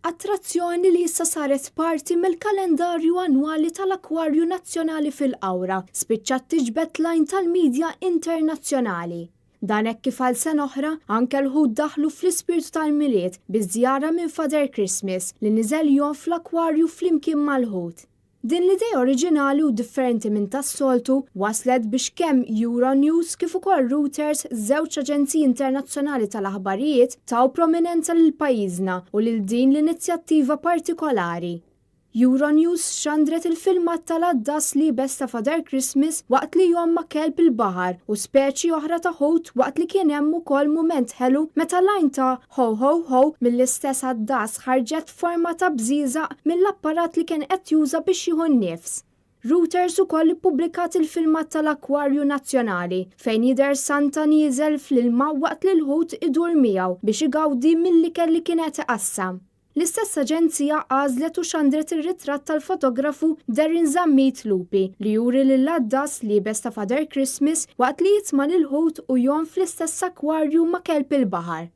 Attrazzjoni li issa saret parti mill-kalendarju annwali tal-Akwarju Nazzjonali fil-Qawra, spiċċat tiġbed lajn tal-midja internazzjonali. Dan hekk kif għal sena oħra anke l-ħut daħlu fl-ispirtu tal-miliet biż-żjara minn Father Christmas li niżel jom fl-akwarju flimkien mal-ħut. Din l-idea oriġinali u differenti minn tas-soltu waslet biex kemm Euronews kif ukoll Reuters, żewġ aġenziji internazzjonali tal-aħbarijiet taw prominenza lil pajjiżna u lil din l-inizjattiva partikolari. Euronews xandret il-filmat tal-addas li besta Father Christmas waqt li jom ma' kelb il-baħar u speċi oħra ta' ħut waqt li kien hemm ukoll mument ħelu meta lajn ta' ho ho ho mill-istess addas ħarġet forma ta' bżiżaq mill-apparat li kien qed juża biex jieħu nnifs. Reuters ukoll ippubblikat il-filmat tal-Akwarju Nazzjonali fejn jidher Santa nieżel fl-ilma waqt li l-ħut idur miegħu biex igawdi mill-ikel li kien qed iqassam. L-istess aġenzija għażlet u xandret ir-ritratt tal-fotografu Darren Zammit Lupi li juri lill-addas li besta Father Christmas waqt li jitma' lil ħut u jom fl-istess akwarju ma' kelb il-baħar.